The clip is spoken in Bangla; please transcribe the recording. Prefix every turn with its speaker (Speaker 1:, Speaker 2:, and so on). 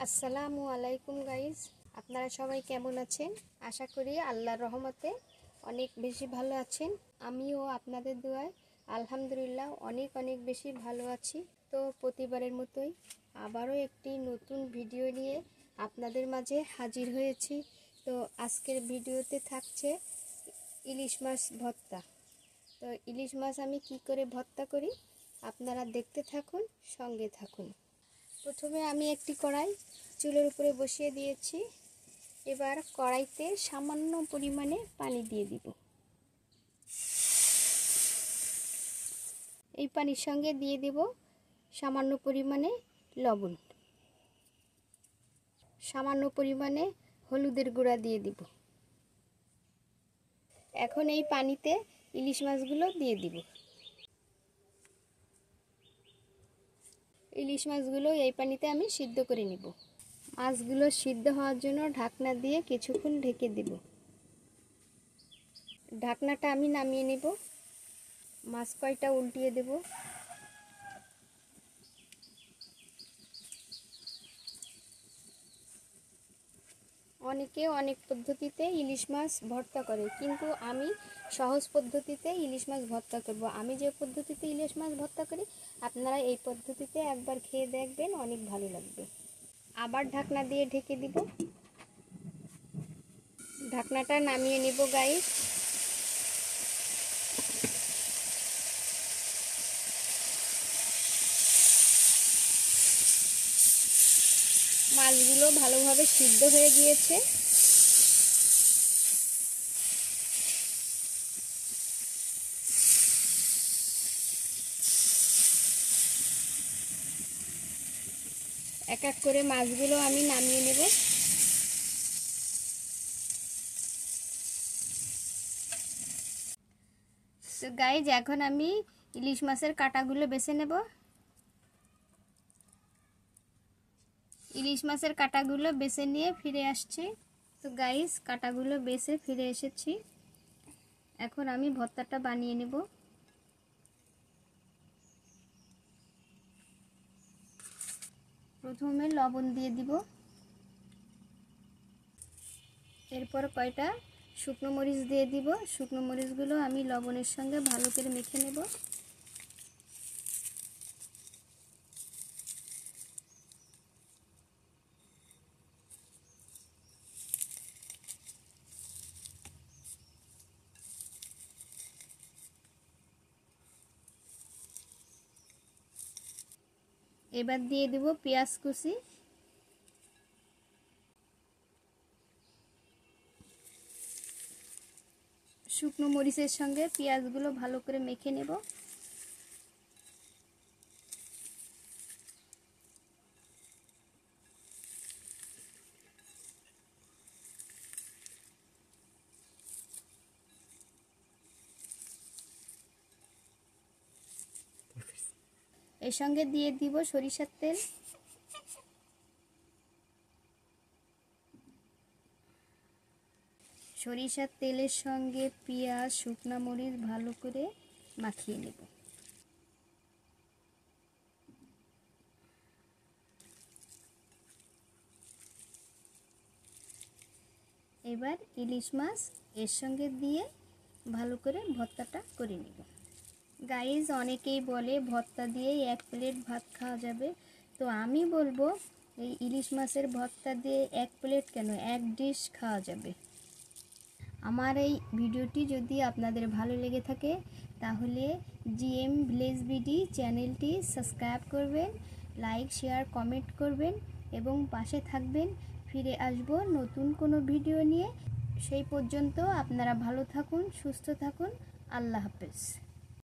Speaker 1: আসসালামু আলাইকুম গাইজ, আপনারা সবাই কেমন আছেন? আশা করি আল্লাহর রহমতে অনেক বেশি ভালো আছেন। আমিও আপনাদের দোয়ায় আলহামদুলিল্লাহ অনেক বেশি ভালো আছি। তো প্রতিবারের মতোই আবারও একটি নতুন ভিডিও নিয়ে আপনাদের মাঝে হাজির হয়েছি। তো আজকের ভিডিওতে থাকছে ইলিশ মাছ ভর্তা। তো ইলিশ মাছ আমি কি করে ভর্তা করি আপনারা দেখতে থাকুন, সঙ্গে থাকুন। প্রথমে আমি একটি কড়াই চুলের উপরে বসিয়ে দিয়েছি। এবার কড়াইতে সামান্য পরিমাণে পানি দিয়ে দিব। এই পানির সঙ্গে দিয়ে দেব সামান্য পরিমাণে লবণ, সামান্য পরিমাণে হলুদের গুঁড়া দিয়ে দিব। এখন এই পানিতে ইলিশ মাছগুলো দিয়ে দিব। ইলিশ মাছগুলো এই পানিতে আমি সিদ্ধ করে নিব। মাছগুলো সিদ্ধ হওয়ার জন্য ঢাকনা দিয়ে কিছুক্ষণ ঢেকে দেব। ঢাকনাটা আমি নামিয়ে নেব। মাছ কয়টা উল্টিয়ে দেব। অনেকে অনেক পদ্ধতিতে ইলিশ মাছ ভর্তা করে, কিন্তু আমি সহজ পদ্ধতিতে ইলিশ মাছ ভর্তা করব। আমি যে পদ্ধতিতে ইলিশ মাছ ভর্তা করি আপনারা এই পদ্ধতিতে একবার খেয়ে দেখবেন, অনেক ভালো লাগবে। আবার ঢাকনা দিয়ে ঢেকে দিব। ঢাকনাটা নামিয়ে নিব গাইস। মাছগুলো ভালোভাবে সিদ্ধ হয়ে গিয়েছে। এক এক করে মাছগুলো আমি নামিয়ে নেব। তো গাইজ, এখন আমি ইলিশ মাছের কাঁটাগুলো বেছে নেব। ইলিশ মাছের কাঁটাগুলো বেছে নিয়ে ফিরে আসছি। তো গাইজ, কাঁটাগুলো বেছে ফিরে এসেছি। এখন আমি ভর্তাটা বানিয়ে নেব। প্রথমে লবণ দিয়ে দিব। এরপর কয়টা শুকনো মরিচ দিয়ে দিব। শুকনো মরিচগুলো আমি লবণের সঙ্গে ভালো করে মেখে নেব। এবার দিয়ে দেব পেঁয়াজ কুচি। শুকনো মরিচের সঙ্গে পেঁয়াজগুলো ভালো করে মেখে নেব। এর সঙ্গে দিয়ে দিব সরিষার তেল। সরিষার তেলের সঙ্গে পেঁয়াজ শুকনো মরিচ ভালো করে মাখিয়ে নেব। এবার ইলিশ মাছ এর সঙ্গে দিয়ে ভালো করে ভর্তাটা করে নেব। গাইজ, অনেকেই বলে ভর্তা দিয়েই এক প্লেট ভাত খাওয়া যাবে। তো আমি বলবো এই ইলিশ মাছের ভর্তা দিয়ে এক প্লেট কেন, এক ডিশ খাওয়া যাবে। আমার এই ভিডিওটি যদি আপনাদের ভালো লেগে থাকে তাহলে জিএম ভিলেজ বিডি চ্যানেলটি সাবস্ক্রাইব করবেন, লাইক শেয়ার কমেন্ট করবেন এবং পাশে থাকবেন। ফিরে আসব নতুন কোনো ভিডিও নিয়ে। সেই পর্যন্ত আপনারা ভালো থাকুন, সুস্থ থাকুন। আল্লাহ হাফেজ।